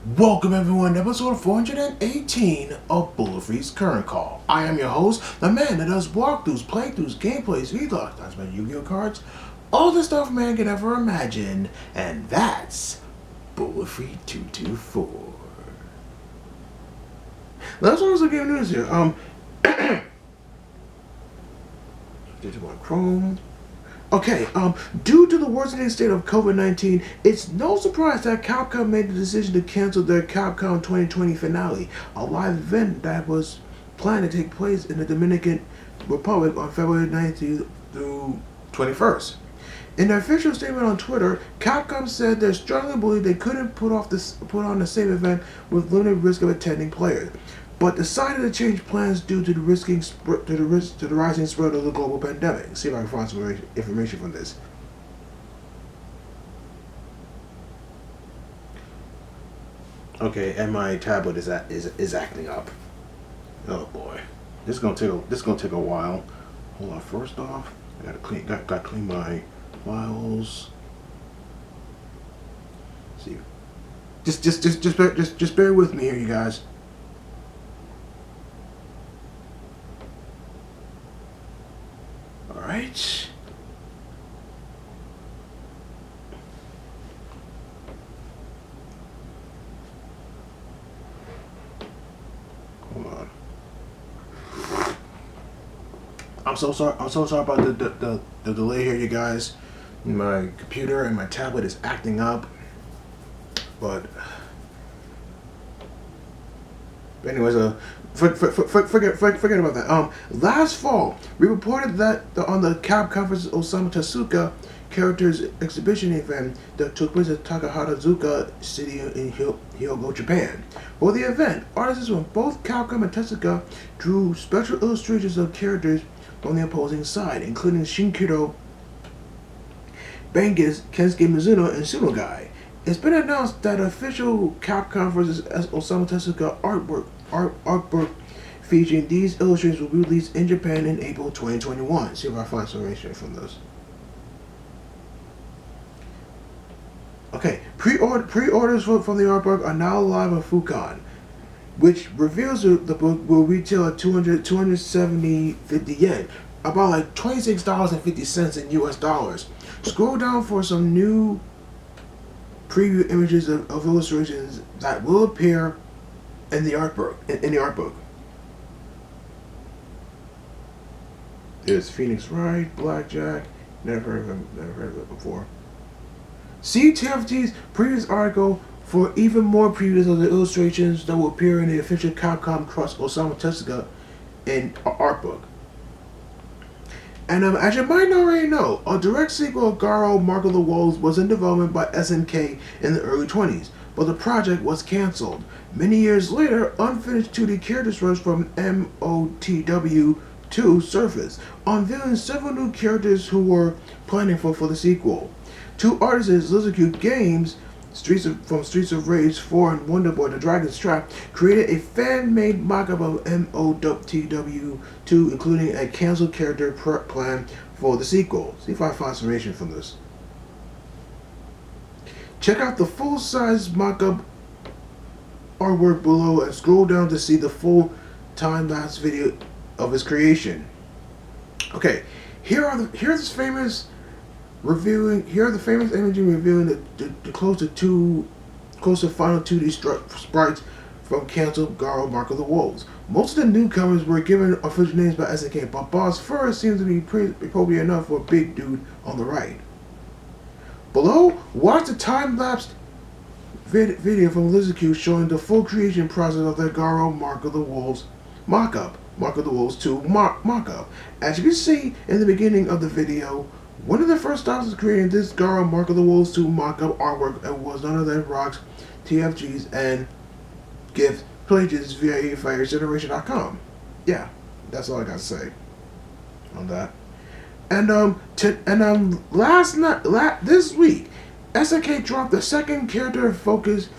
Welcome everyone to episode 418 of Bulletfreak's Current Call. I am your host, the man that does walkthroughs, playthroughs, gameplays, vlogs, that's my Yu-Gi-Oh cards, all the stuff man can ever imagine, and that's Bulletfreak 224. Let's also get news here. Digital Chrome. Okay, due to the worsening state of COVID-19, it's no surprise that Capcom made the decision to cancel their Capcom 2020 finale, a live event that was planned to take place in the Dominican Republic on February 19th through 21st. In their official statement on Twitter, Capcom said they strongly believe they couldn't put on the same event with limited risk of attending players, but decided to change plans due to the rising spread of the global pandemic. See if I can find some information from this. Okay, and my tablet is acting up. Oh boy, this is gonna take a while. Hold on. First off, I gotta clean my files. See, just bear with me here, you guys. Alright. Hold on. I'm so sorry about the delay here, you guys. My computer and my tablet is acting up. But anyways, forget about that. Last fall, we reported that on the Capcom's Osamu Tezuka characters exhibition event that took place at Takahata City in Hyogo, Japan. For the event, artists from both Capcom and Tezuka drew special illustrations of characters from the opposing side, including Shinkiro, Bangis, Kensuke Mizuno, and Sunogai. It's been announced that official Capcom vs. Osamu Tezuka artwork featuring these illustrations will be released in Japan in April 2021. See if I find some information from this. Okay, pre-orders from the artwork are now live on Fukan, which reveals the book will retail at 250 yen, about like $26.50 in US dollars. Scroll down for some new preview images of illustrations that will appear in the artbook. There's Phoenix Wright, Blackjack. Never heard of it before. See TFT's previous article for even more previews of the illustrations that will appear in the official Capcom Cross Osamu Tezuka in artbook. And as you might already know, a direct sequel of Garo Mark of the Wolves was in development by SNK in the early 20s, but the project was cancelled. Many years later, unfinished 2D character drawings from MOTW2 surfaced, unveiling several new characters who were planning for the sequel. Two artists, Lizardcube Games, from Streets of Rage 4 and Wonder Boy The Dragon's Trap, created a fan-made mock-up of MOTW2, including a cancelled character plan for the sequel. See if I find some information from this. Check out the full-size mock-up artwork below and scroll down to see the full time-lapse video of his creation. Okay, here are the famous imaging revealing the close to final 2D sprites from canceled Garo Mark of the Wolves. Most of the newcomers were given official names by SNK, but Boss Fur seems to be appropriate enough for a big dude on the right. Below, watch the time-lapsed video from Lizardcube showing the full creation process of the Garo Mark of the Wolves mock-up, Mark of the Wolves 2 mock-up. As you can see in the beginning of the video, one of the first stops in creating this Garo Mark of the Wolves 2 mock-up artwork was none other than Rock's TFGs and gift pages via FireGeneration.com. Yeah, that's all I got to say on that. And this week, SNK dropped the second character-focused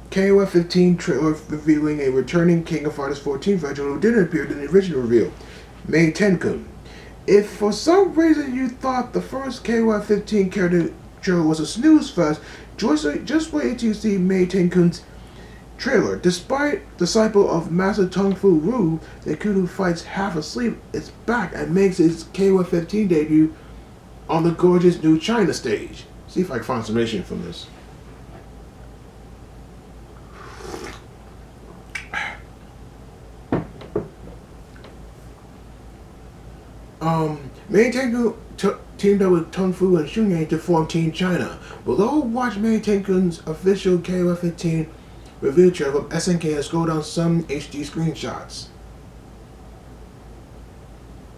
KOF 15 trailer revealing a returning King of Fighters 14 veteran who didn't appear in the original reveal, Mei Tenkun. If for some reason you thought the first KOF 15 character trailer was a snooze fest, just wait till you see Mei Tenkun's Trailer. Despite disciple of Master Tung Fu Ru, the kid who fights half asleep is back and makes his KOF-15 debut on the gorgeous new China stage. See if I can find some information from this. Mei Tengu teamed up with Tung Fu and Xunyang to form Team China. Below, watch Mei Tengu's official KOF-15 reveal trailer of SNK and scroll down some HD screenshots.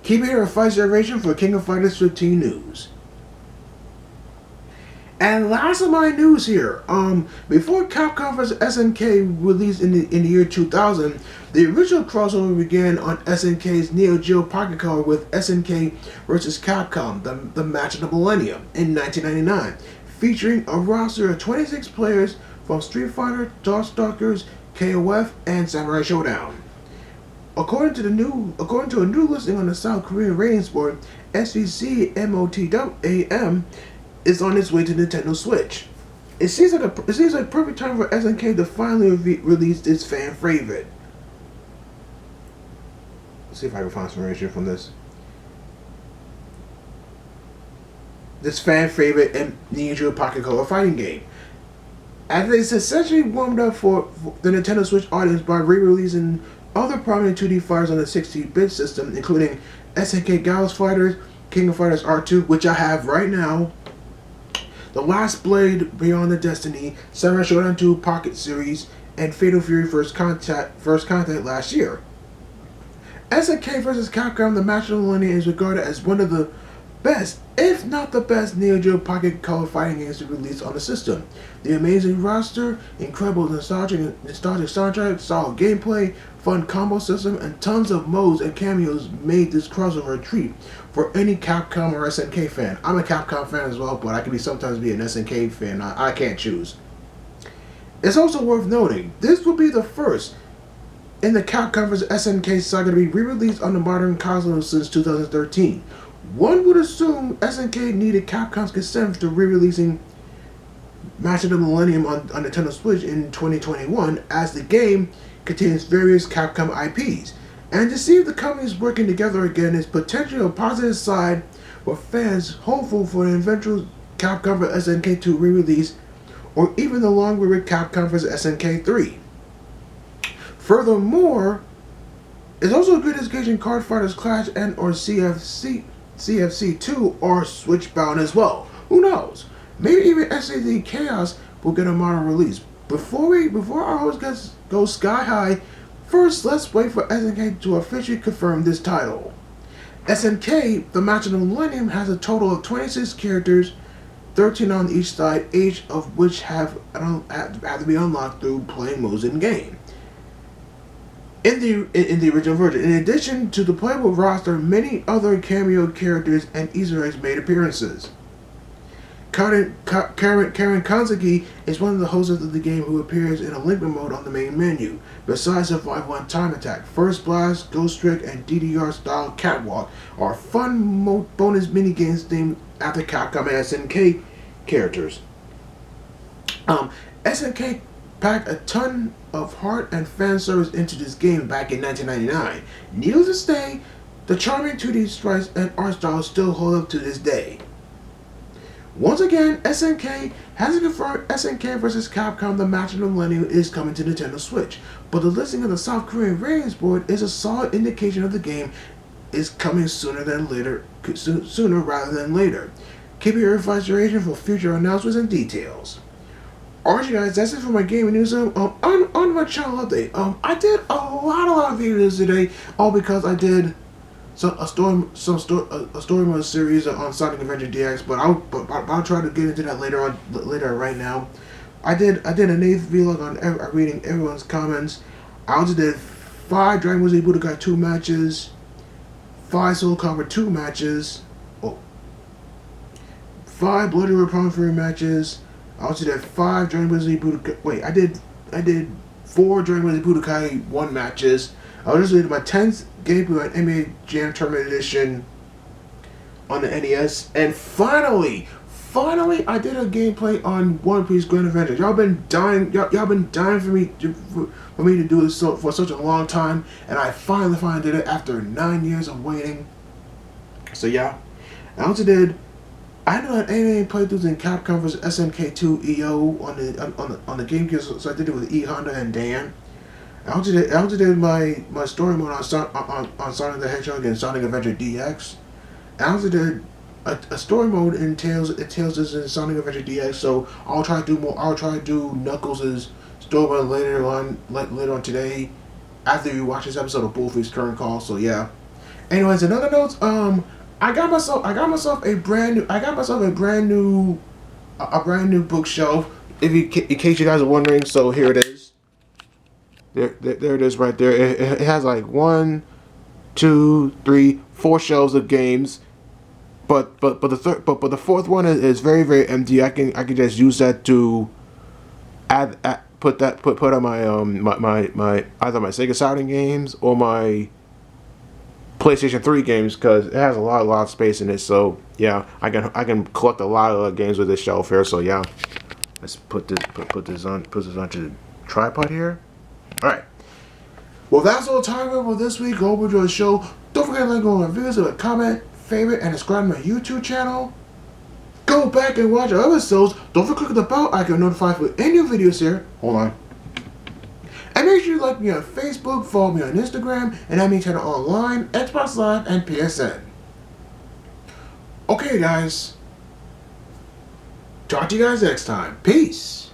Keep it here a 5 generation for King of Fighters 15 news. And last of my news here, before Capcom vs SNK released in the year 2000, the original crossover began on SNK's Neo Geo Pocket Color with SNK vs Capcom, the match of the millennium, in 1999, featuring a roster of 26 players from Street Fighter, Darkstalkers, KOF, and Samurai Showdown. According to a new listing on the South Korean ratings board, SVC MOTWAM is on its way to Nintendo Switch. It seems like perfect time for SNK to finally release its fan favorite. Let's see if I can find some information from this. This fan favorite and Neo Geo Pocket Color fighting game. As they essentially warmed up for the Nintendo Switch audience by re-releasing other prominent 2D fighters on the 16-bit system, including SNK Gallus Fighters, King of Fighters R2, which I have right now, The Last Blade, Beyond the Destiny, Samurai Showdown 2 Pocket Series, and Fatal Fury First Contact last year. SNK vs. Capcom, the match of the millennium, is regarded as one of the best, if not the best, Neo Geo Pocket Color fighting games to release on the system. The amazing roster, incredible nostalgic soundtrack, solid gameplay, fun combo system, and tons of modes and cameos made this crossover a treat for any Capcom or SNK fan. I'm a Capcom fan as well, but I can sometimes be an SNK fan. I can't choose. It's also worth noting, this will be the first in the Capcom vs. SNK saga to be re-released on the modern console since 2013. One would assume SNK needed Capcom's consent to re-releasing Match of the Millennium on Nintendo Switch in 2021, as the game contains various Capcom IPs. And to see the companies working together again is potentially a positive side for fans hopeful for an eventual Capcom vs. SNK 2 re-release, or even the long-rumored Capcom vs. SNK 3. Furthermore, it's also a good indication Card Fighters Clash and or CFC 2 are Switch-bound as well. Who knows? Maybe even SAD Chaos will get a modern release. Before our host goes sky high, first let's wait for SNK to officially confirm this title. SNK, the Match of the Millennium, has a total of 26 characters, 13 on each side, each of which have to be unlocked through playing modes in game. In the original version, in addition to the playable roster, many other cameo characters and Easter eggs made appearances. Karen Kanzaki is one of the hosts of the game who appears in a Linkman mode on the main menu. Besides Survival and Time Attack, First Blast, Ghost Trick, and DDR-style Catwalk are fun bonus minigames themed after Capcom and SNK characters. SNK packed a ton of heart and fan service into this game back in 1999. Needless to say, the charming 2D sprites and art style still hold up to this day. Once again, SNK hasn't confirmed SNK vs. Capcom the Match of the Millennium is coming to Nintendo Switch, but the listing of the South Korean ratings board is a solid indication of the game is coming sooner rather than later. Keep your information for future announcements and details. Alright you guys, that's it for my gaming news. On my channel update. I did a lot of videos today, all because I did a story mode series on Sonic Adventure DX, but I'll try to get into that later right now. I did an 8th vlog on reading everyone's comments. I also did 5 Dragon Ball Z Budokai 2 matches, 5 Soul Calibur 2 matches, 5 Bloody Roar Promo Fury matches. I also did 5 Dragon Ball Z Budokai. Wait, I did 4 Dragon Ball Z Budokai 1 matches. I just did my 10th gameplay on NBA Jam Tournament Edition on the NES, and finally, finally, I did a gameplay on One Piece Grand Adventure. Y'all been dying. Y'all been dying for me to do this for such a long time, and I finally did it after 9 years of waiting. So yeah, I also did. I know an anime playthroughs in Capcom vs SNK2 EO on the GameCube, so I did it with E Honda and Dan. I also did my story mode on Sonic the Hedgehog and Sonic Adventure DX. I also did a story mode in Tails is in Sonic Adventure DX. So I'll try to do more. I'll try to do Knuckles' story mode later on today, after you watch this episode of Bulletfreak's Current Call. So yeah. Anyways, another note. I got myself a brand new bookshelf. In case you guys are wondering, so here it is. There it is right there. It has like 1, 2, 3, 4 shelves of games, but the fourth one is very, very empty. I can just use that to put on my either my Sega Saturn games or my PlayStation 3 games, because it has a lot of space in it. So yeah, I can collect a lot of games with this shelf here. So yeah, let's put this onto the tripod here. All right. Well, that's all the time we have for this week. Hope you enjoyed the show. Don't forget to like on my videos, leave a comment, favorite, and subscribe to my YouTube channel. Go back and watch our episodes. Don't forget to click the bell icon to notify for any new videos here. Hold on. And make sure you like me on Facebook, follow me on Instagram, and have me channel online, Xbox Live, and PSN. Okay, guys. Talk to you guys next time. Peace.